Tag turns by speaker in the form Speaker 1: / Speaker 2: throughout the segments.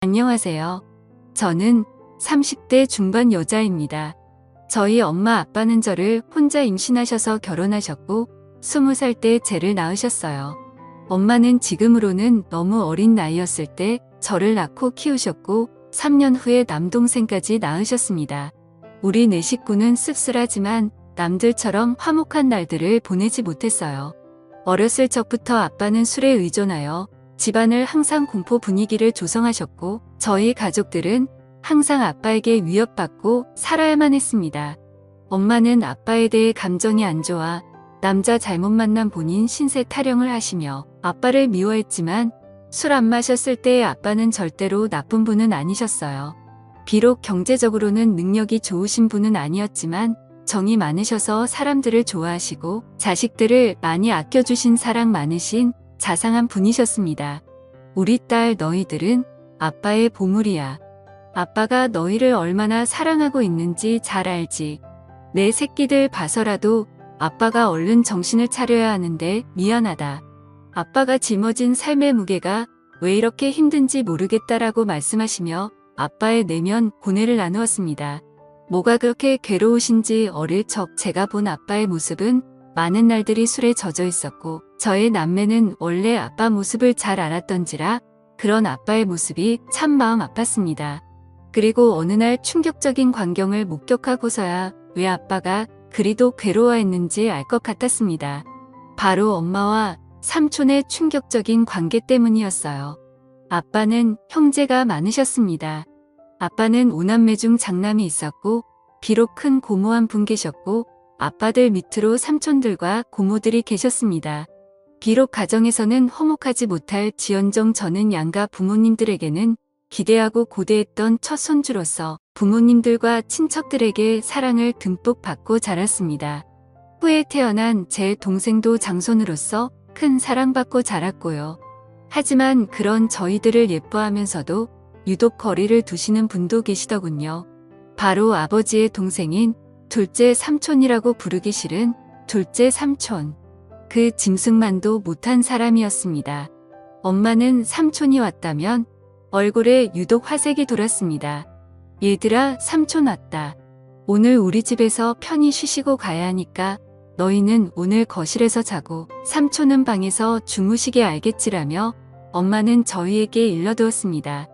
Speaker 1: 안녕하세요. 저는 30대 중반 여자입니다. 저희 엄마 아빠는 저를 혼자 임신하셔서 결혼하셨고 20살 때 쟤를 낳으셨어요. 엄마는 지금으로는 너무 어린 나이였을 때 저를 낳고 키우셨고 3년 후에 남동생까지 낳으셨습니다. 우리 네 식구는 씁쓸하지만 남들처럼 화목한 날들을 보내지 못했어요. 어렸을 적부터 아빠는 술에 의존하여 집안을 항상 공포 분위기를 조성하셨고 저희 가족들은 항상 아빠에게 위협받고 살아야만 했습니다. 엄마는 아빠에 대해 감정이 안 좋아 남자 잘못 만난 본인 신세 타령을 하시며 아빠를 미워했지만 술 안 마셨을 때의 아빠는 절대로 나쁜 분은 아니셨어요. 비록 경제적으로는 능력이 좋으신 분은 아니었지만 정이 많으셔서 사람들을 좋아하시고 자식들을 많이 아껴주신 사랑 많으신 자상한 분이셨습니다. 우리 딸 너희들은 아빠의 보물이야. 아빠가 너희를 얼마나 사랑하고 있는지 잘 알지. 내 새끼들 봐서라도 아빠가 얼른 정신을 차려야 하는데 미안하다. 아빠가 짊어진 삶의 무게가 왜 이렇게 힘든지 모르겠다라고 말씀하시며 아빠의 내면 고뇌를 나누었습니다. 뭐가 그렇게 괴로우신지 어릴 적 제가 본 아빠의 모습은 많은 날들이 술에 젖어 있었고 저의 남매는 원래 아빠 모습을 잘 알았던지라 그런 아빠의 모습이 참 마음 아팠습니다. 그리고 어느 날 충격적인 광경을 목격하고서야 왜 아빠가 그리도 괴로워했는지 알 것 같았습니다. 바로 엄마와 삼촌의 충격적인 관계 때문이었어요. 아빠는 형제가 많으셨습니다. 아빠는 5남매 중 장남이 있었고 비록 큰 고모 한 분 계셨고 아빠들 밑으로 삼촌들과 고모들이 계셨습니다. 비록 가정에서는 화목하지 못할 지언정 저는 양가 부모님들에게는 기대하고 고대했던 첫 손주로서 부모님들과 친척들에게 사랑을 듬뿍 받고 자랐습니다. 후에 태어난 제 동생도 장손으로서 큰 사랑받고 자랐고요. 하지만 그런 저희들을 예뻐하면서도 유독 거리를 두시는 분도 계시더군요. 바로 아버지의 동생인 둘째 삼촌이라고 부르기 싫은 둘째 삼촌. 그 짐승만도 못한 사람이었습니다. 엄마는 삼촌이 왔다면 얼굴에 유독 화색이 돌았습니다. 얘들아, 삼촌 왔다. 오늘 우리 집에서 편히 쉬시고 가야 하니까 너희는 오늘 거실에서 자고 삼촌은 방에서 주무시게 알겠지라며 엄마는 저희에게 일러두었습니다.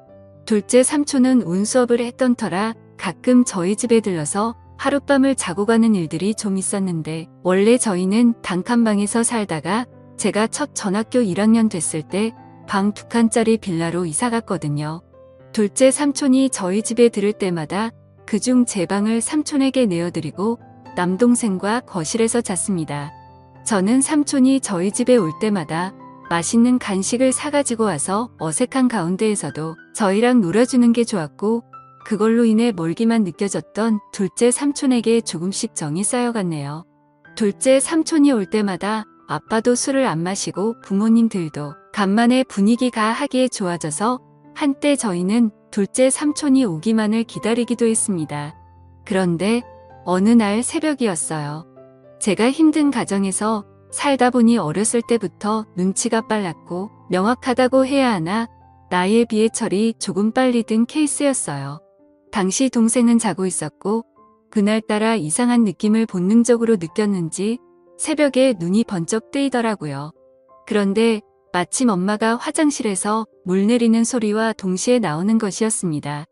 Speaker 1: 둘째 삼촌은 운수업을 했던 터라 가끔 저희 집에 들러서 하룻밤을 자고 가는 일들이 좀 있었는데 원래 저희는 단칸방에서 살다가 제가 첫 전학교 1학년 됐을 때 방 2칸짜리 빌라로 이사 갔거든요. 둘째 삼촌이 저희 집에 들을 때마다 그중 제 방을 삼촌에게 내어드리고 남동생과 거실에서 잤습니다. 저는 삼촌이 저희 집에 올 때마다 맛있는 간식을 사가지고 와서 어색한 가운데에서도 저희랑 놀아주는 게 좋았고 그걸로 인해 멀기만 느껴졌던 둘째 삼촌에게 조금씩 정이 쌓여갔네요. 둘째 삼촌이 올 때마다 아빠도 술을 안 마시고 부모님들도 간만에 분위기가 하기에 좋아져서 한때 저희는 둘째 삼촌이 오기만을 기다리기도 했습니다. 그런데 어느 날 새벽이었어요. 제가 힘든 가정에서 살다 보니 어렸을 때부터 눈치가 빨랐고 명확하다고 해야 하나 나이에 비해 철이 조금 빨리 든 케이스였어요. 당시 동생은 자고 있었고 그날따라 이상한 느낌을 본능적으로 느꼈는지 새벽에 눈이 번쩍 뜨이더라고요. 그런데 마침 엄마가 화장실에서 물 내리는 소리와 동시에 나오는 것이었습니다.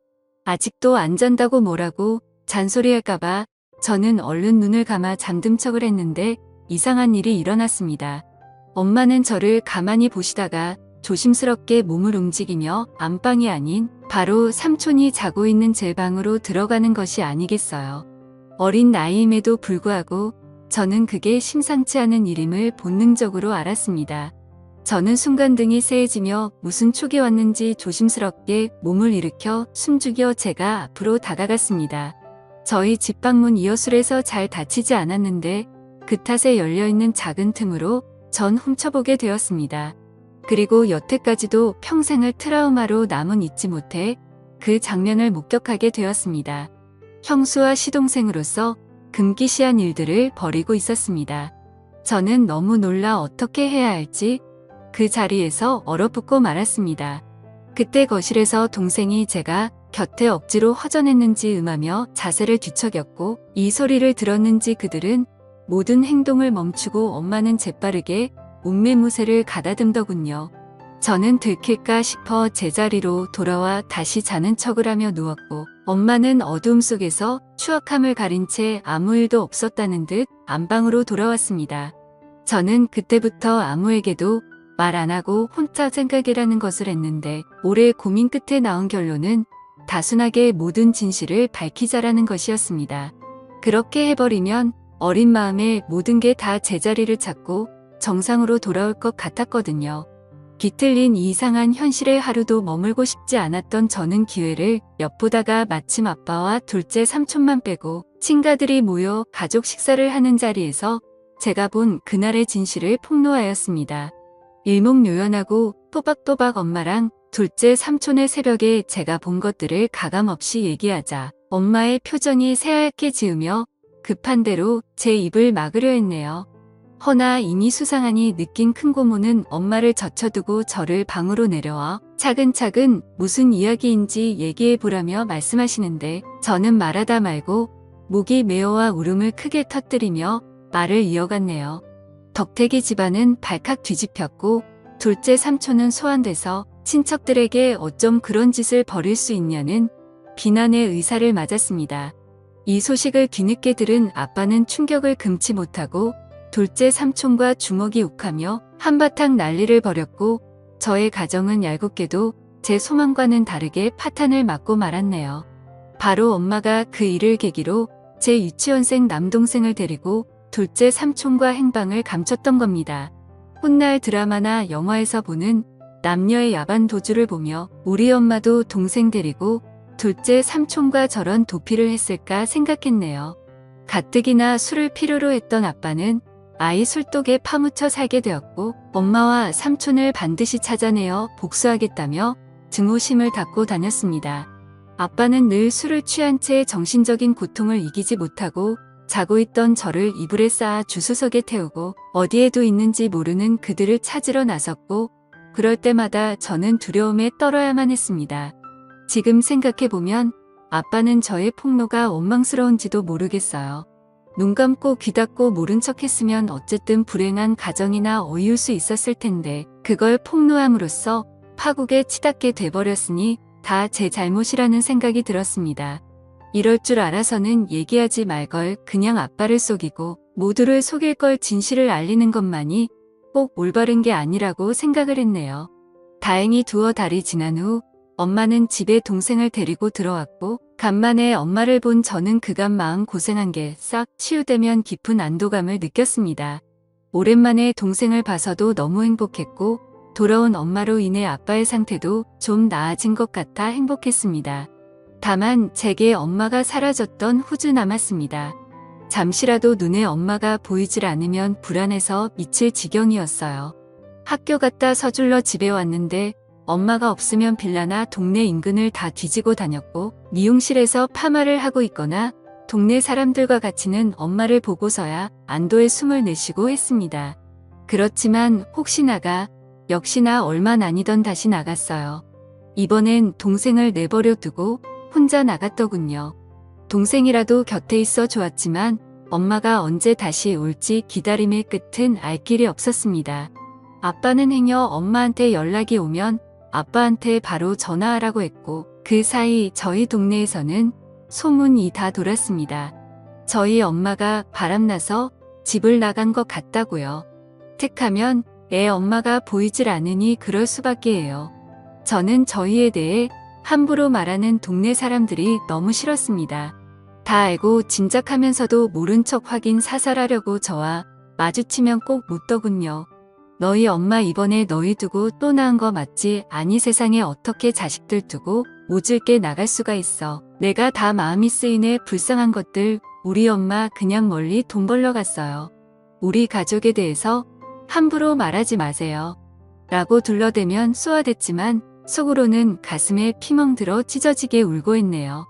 Speaker 1: 아직도 안 잔다고 뭐라고 잔소리할까봐 저는 얼른 눈을 감아 잠든 척을 했는데 이상한 일이 일어났습니다. 엄마는 저를 가만히 보시다가 조심스럽게 몸을 움직이며 안방이 아닌 바로 삼촌이 자고 있는 제 방으로 들어가는 것이 아니겠어요. 어린 나이임에도 불구하고 저는 그게 심상치 않은 일임을 본능적으로 알았습니다. 저는 순간 등이 쎄해지며 무슨 촉이 왔는지 조심스럽게 몸을 일으켜 숨죽여 제가 앞으로 다가갔습니다. 저희 집 방문 이어술에서 잘 닫히지 않았는데 그 탓에 열려있는 작은 틈으로 전 훔쳐보게 되었습니다. 그리고 여태까지도 평생을 트라우마로 남은 잊지 못해 그 장면을 목격하게 되었습니다. 형수와 시동생으로서 금기시한 일들을 벌이고 있었습니다. 저는 너무 놀라 어떻게 해야 할지 그 자리에서 얼어붙고 말았습니다. 그때 거실에서 동생이 제가 곁에 억지로 허전했는지 음하며 자세를 뒤척였고 이 소리를 들었는지 그들은 모든 행동을 멈추고 엄마는 재빠르게 옷매무새를 가다듬더군요. 저는 들킬까 싶어 제자리로 돌아와 다시 자는 척을 하며 누웠고 엄마는 어두움 속에서 추악함을 가린 채 아무 일도 없었다는 듯 안방으로 돌아왔습니다. 저는 그때부터 아무에게도 말 안 하고 혼자 생각이라는 것을 했는데 오래 고민 끝에 나온 결론은 단순하게 모든 진실을 밝히자라는 것이었습니다. 그렇게 해버리면 어린 마음에 모든 게 다 제자리를 찾고 정상으로 돌아올 것 같았거든요. 뒤틀린 이 이상한 현실에 하루도 머물고 싶지 않았던 저는 기회를 엿보다가 마침 아빠와 둘째 삼촌만 빼고 친가들이 모여 가족 식사를 하는 자리에서 제가 본 그날의 진실을 폭로하였습니다. 일목요연하고 또박또박 엄마랑 둘째 삼촌의 새벽에 제가 본 것들을 가감없이 얘기하자 엄마의 표정이 새하얗게 지으며 급한 대로 제 입을 막으려 했네요. 허나 이미 수상하니 느낀 큰 고모는 엄마를 젖혀두고 저를 방으로 내려와 차근차근 무슨 이야기인지 얘기해보라며 말씀하시는데 저는 말하다 말고 목이 메어와 울음을 크게 터뜨리며 말을 이어갔네요. 덕택이 집안은 발칵 뒤집혔고 둘째 삼촌은 소환돼서 친척들에게 어쩜 그런 짓을 벌일 수 있냐는 비난의 의사를 맞았습니다. 이 소식을 뒤늦게 들은 아빠는 충격을 금치 못하고 둘째 삼촌과 주먹이 욱하며 한바탕 난리를 벌였고 저의 가정은 얄궂게도 제 소망과는 다르게 파탄을 맞고 말았네요. 바로 엄마가 그 일을 계기로 제 유치원생 남동생을 데리고 둘째 삼촌과 행방을 감췄던 겁니다. 훗날 드라마나 영화에서 보는 남녀의 야반 도주를 보며 우리 엄마도 동생 데리고 둘째 삼촌과 저런 도피를 했을까 생각했네요. 가뜩이나 술을 필요로 했던 아빠는 아이 술독에 파묻혀 살게 되었고 엄마와 삼촌을 반드시 찾아내어 복수하겠다며 증오심을 닦고 다녔습니다. 아빠는 늘 술을 취한 채 정신적인 고통을 이기지 못하고 자고 있던 저를 이불에 쌓아 주수석에 태우고 어디에도 있는지 모르는 그들을 찾으러 나섰고 그럴 때마다 저는 두려움에 떨어야만 했습니다. 지금 생각해보면 아빠는 저의 폭로가 원망스러운지도 모르겠어요. 눈 감고 귀 닫고 모른 척 했으면 어쨌든 불행한 가정이나 어이울 수 있었을 텐데 그걸 폭로함으로써 파국에 치닫게 돼버렸으니 다 제 잘못이라는 생각이 들었습니다. 이럴 줄 알아서는 얘기하지 말걸 그냥 아빠를 속이고 모두를 속일 걸 진실을 알리는 것만이 꼭 올바른 게 아니라고 생각을 했네요. 다행히 두어 달이 지난 후 엄마는 집에 동생을 데리고 들어왔고 간만에 엄마를 본 저는 그간 마음 고생한 게 싹 치유되면 깊은 안도감을 느꼈습니다. 오랜만에 동생을 봐서도 너무 행복했고 돌아온 엄마로 인해 아빠의 상태도 좀 나아진 것 같아 행복했습니다. 다만 제게 엄마가 사라졌던 후주 남았습니다. 잠시라도 눈에 엄마가 보이질 않으면 불안해서 미칠 지경이었어요. 학교 갔다 서둘러 집에 왔는데 엄마가 없으면 빌라나 동네 인근을 다 뒤지고 다녔고 미용실에서 파마를 하고 있거나 동네 사람들과 같이는 엄마를 보고서야 안도의 숨을 내쉬고 했습니다. 그렇지만 혹시나가 역시나 얼마 아니던 다시 나갔어요. 이번엔 동생을 내버려 두고 혼자 나갔더군요. 동생이라도 곁에 있어 좋았지만 엄마가 언제 다시 올지 기다림의 끝은 알 길이 없었습니다. 아빠는 행여 엄마한테 연락이 오면 아빠한테 바로 전화하라고 했고 그 사이 저희 동네에서는 소문이 다 돌았습니다. 저희 엄마가 바람나서 집을 나간 것 같다고요. 택하면 애 엄마가 보이질 않으니 그럴 수밖에 해요. 저는 저희에 대해 함부로 말하는 동네 사람들이 너무 싫었습니다. 다 알고 짐작하면서도 모른 척 확인 사살하려고 저와 마주치면 꼭 묻더군요. 너희 엄마 이번에 너희 두고 또 낳은 거 맞지? 아니 세상에 어떻게 자식들 두고 모질게 나갈 수가 있어. 내가 다 마음이 쓰이네. 불쌍한 것들. 우리 엄마 그냥 멀리 돈 벌러 갔어요. 우리 가족에 대해서 함부로 말하지 마세요. 라고 둘러대면 쏘아댔지만 속으로는 가슴에 피멍 들어 찢어지게 울고 있네요.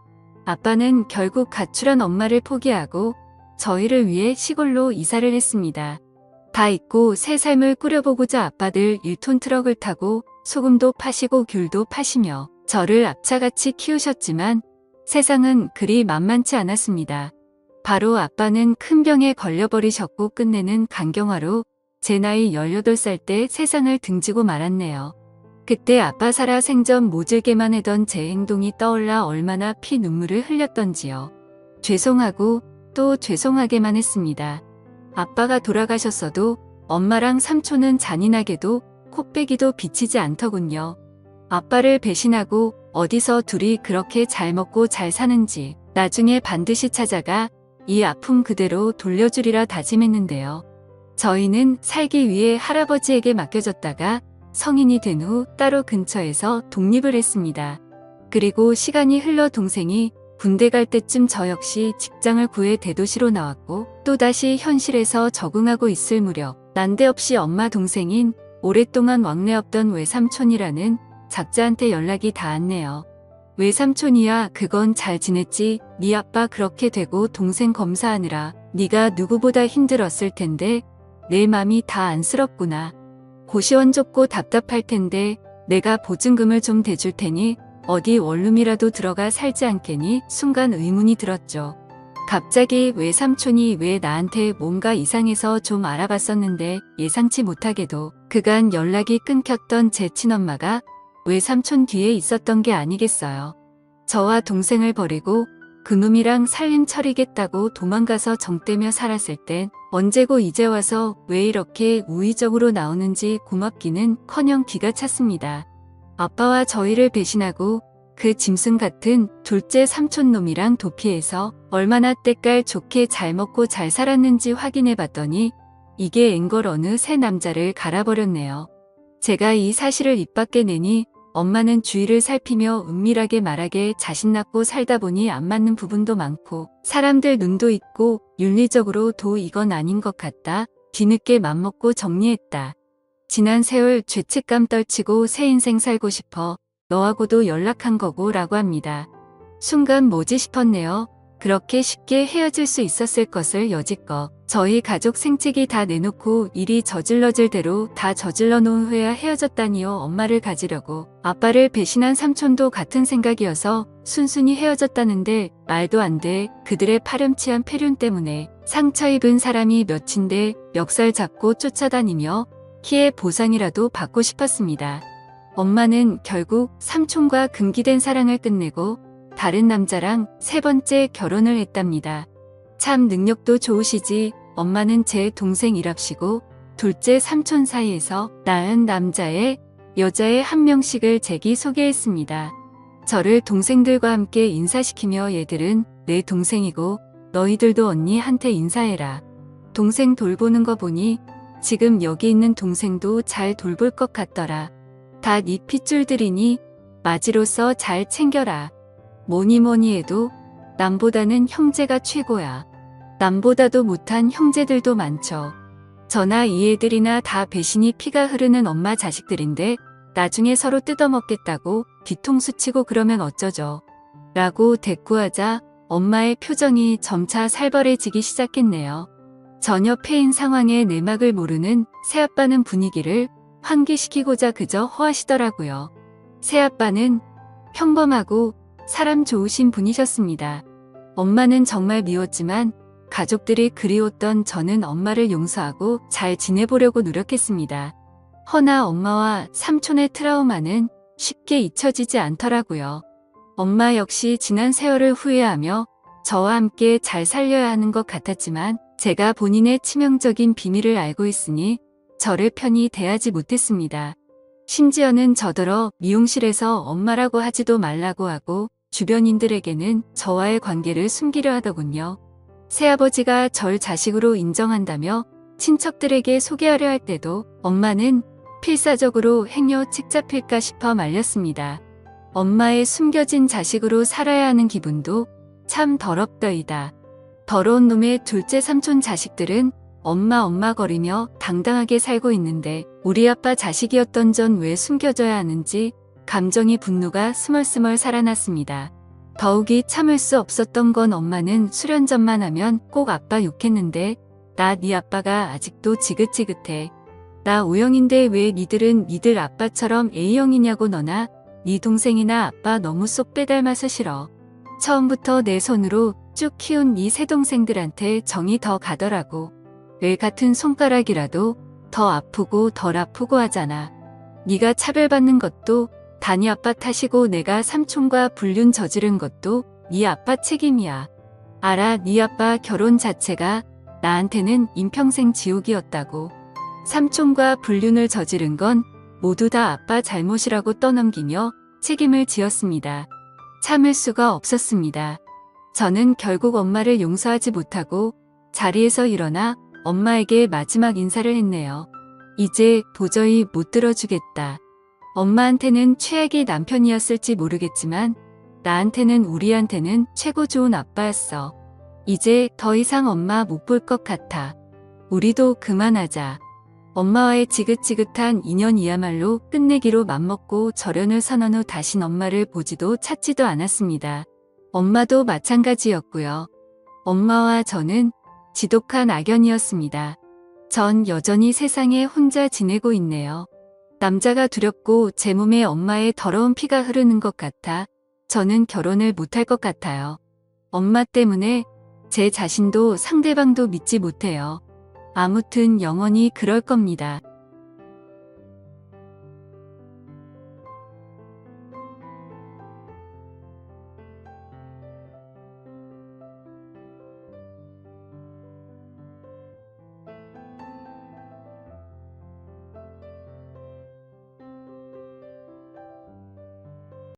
Speaker 1: 아빠는 결국 가출한 엄마를 포기하고 저희를 위해 시골로 이사를 했습니다. 다 잊고 새 삶을 꾸려보고자 아빠들 1톤 트럭을 타고 소금도 파시고 귤도 파시며 저를 앞차같이 키우셨지만 세상은 그리 만만치 않았습니다. 바로 아빠는 큰 병에 걸려버리셨고 끝내는 간경화로 제 나이 18살 때 세상을 등지고 말았네요. 그때 아빠 살아 생전 모질게만 하던 제 행동이 떠올라 얼마나 피 눈물을 흘렸던지요. 죄송하고 또 죄송하게만 했습니다. 아빠가 돌아가셨어도 엄마랑 삼촌은 잔인하게도 코빼기도 비치지 않더군요. 아빠를 배신하고 어디서 둘이 그렇게 잘 먹고 잘 사는지 나중에 반드시 찾아가 이 아픔 그대로 돌려주리라 다짐했는데요. 저희는 살기 위해 할아버지에게 맡겨졌다가 성인이 된 후 따로 근처에서 독립을 했습니다. 그리고 시간이 흘러 동생이 군대 갈 때쯤 저 역시 직장을 구해 대도시로 나왔고 또다시 현실에서 적응하고 있을 무렵 난데없이 엄마 동생인 오랫동안 왕래 없던 외삼촌이라는 작자한테 연락이 닿았네요. 외삼촌이야 그건 잘 지냈지. 네 아빠 그렇게 되고 동생 검사하느라 네가 누구보다 힘들었을 텐데 내 맘이 다 안쓰럽구나. 고시원 좁고 답답할 텐데 내가 보증금을 좀 대줄 테니 어디 원룸이라도 들어가 살지 않겠니? 순간 의문이 들었죠. 갑자기 외삼촌이 왜 나한테 뭔가 이상해서 좀 알아봤었는데 예상치 못하게도 그간 연락이 끊겼던 제 친엄마가 외삼촌 뒤에 있었던 게 아니겠어요. 저와 동생을 버리고 그놈이랑 살림 처리겠다고 도망가서 정떼며 살았을 땐 언제고 이제 와서 왜 이렇게 우의적으로 나오는지 고맙기는커녕 기가 찼습니다. 아빠와 저희를 배신하고 그 짐승 같은 둘째 삼촌놈이랑 도피해서 얼마나 때깔 좋게 잘 먹고 잘 살았는지 확인해 봤더니 이게 앵걸 어느 새 남자를 갈아버렸네요. 제가 이 사실을 입 밖에 내니 엄마는 주위를 살피며 은밀하게 말하게 자신 낳고 살다 보니 안 맞는 부분도 많고 사람들 눈도 있고 윤리적으로도 이건 아닌 것 같다. 뒤늦게 맘먹고 정리했다. 지난 세월 죄책감 떨치고 새 인생 살고 싶어 너하고도 연락한 거고 라고 합니다. 순간 뭐지 싶었네요. 그렇게 쉽게 헤어질 수 있었을 것을 여지껏 저희 가족 생채기 다 내놓고 일이 저질러질 대로 다 저질러 놓은 후에야 헤어졌다니요. 엄마를 가지려고 아빠를 배신한 삼촌도 같은 생각이어서 순순히 헤어졌다는데 말도 안 돼. 그들의 파렴치한 폐륜 때문에 상처 입은 사람이 몇인데 멱살 잡고 쫓아다니며 키의 보상이라도 받고 싶었습니다. 엄마는 결국 삼촌과 금기된 사랑을 끝내고 다른 남자랑 세 번째 결혼을 했답니다. 참 능력도 좋으시지. 엄마는 제 동생이랍시고 둘째 삼촌 사이에서 낳은 여자의 한 명씩을 제기 소개했습니다. 저를 동생들과 함께 인사시키며 얘들은 내 동생이고 너희들도 언니한테 인사해라. 동생 돌보는 거 보니 지금 여기 있는 동생도 잘 돌볼 것 같더라. 다 네 핏줄들이니 마지로서 잘 챙겨라. 뭐니 해도 남보다는 형제가 최고야. 남보다도 못한 형제들도 많죠. 저나 이 애들이나 다 배신이 피가 흐르는 엄마 자식들인데 나중에 서로 뜯어먹겠다고 뒤통수 치고 그러면 어쩌죠. 라고 대꾸하자 엄마의 표정이 점차 살벌해지기 시작했네요. 전혀 패인 상황에 내막을 모르는 새아빠는 분위기를 환기시키고자 그저 허하시더라고요. 새아빠는 평범하고 사람 좋으신 분이셨습니다. 엄마는 정말 미웠지만 가족들이 그리웠던 저는 엄마를 용서하고 잘 지내보려고 노력했습니다. 허나 엄마와 삼촌의 트라우마는 쉽게 잊혀지지 않더라고요. 엄마 역시 지난 세월을 후회하며 저와 함께 잘 살려야 하는 것 같았지만 제가 본인의 치명적인 비밀을 알고 있으니 저를 편히 대하지 못했습니다. 심지어는 저더러 미용실에서 엄마라고 하지도 말라고 하고 주변인들에게는 저와의 관계를 숨기려 하더군요. 새아버지가 절 자식으로 인정한다며 친척들에게 소개하려 할 때도 엄마는 필사적으로 행여 책 잡힐까 싶어 말렸습니다. 엄마의 숨겨진 자식으로 살아야 하는 기분도 참 더럽더이다. 더러운 놈의 둘째 삼촌 자식들은 엄마 거리며 당당하게 살고 있는데 우리 아빠 자식이었던 전 왜 숨겨져야 하는지 감정이 분노가 스멀스멀 살아났습니다. 더욱이 참을 수 없었던 건 엄마는 수련전만 하면 꼭 아빠 욕했는데 나 네 아빠가 아직도 지긋지긋해. 나 O형인데 왜 니들은 니들 아빠처럼 A형이냐고. 너나 니 동생이나 아빠 너무 쏙 빼닮아서 싫어. 처음부터 내 손으로 쭉 키운 니 새 동생들한테 정이 더 가더라고. 왜 같은 손가락이라도 더 아프고 덜 아프고 하잖아. 니가 차별받는 것도 다니 아빠 탓이고 내가 삼촌과 불륜 저지른 것도 니 아빠 책임이야. 알아, 니 아빠 결혼 자체가 나한테는 인평생 지옥이었다고. 삼촌과 불륜을 저지른 건 모두 다 아빠 잘못이라고 떠넘기며 책임을 지었습니다. 참을 수가 없었습니다. 저는 결국 엄마를 용서하지 못하고 자리에서 일어나 엄마에게 마지막 인사를 했네요. 이제 도저히 못 들어주겠다. 엄마한테는 최악의 남편이었을지 모르겠지만 나한테는 우리한테는 최고 좋은 아빠였어. 이제 더 이상 엄마 못 볼 것 같아. 우리도 그만하자. 엄마와의 지긋지긋한 인연이야말로 끝내기로 맘먹고 절연을 선언 후 다신 엄마를 보지도 찾지도 않았습니다. 엄마도 마찬가지였고요. 엄마와 저는 지독한 악연이었습니다. 전 여전히 세상에 혼자 지내고 있네요. 남자가 두렵고 제 몸에 엄마의 더러운 피가 흐르는 것 같아 저는 결혼을 못할 것 같아요. 엄마 때문에 제 자신도 상대방도 믿지 못해요. 아무튼 영원히 그럴 겁니다.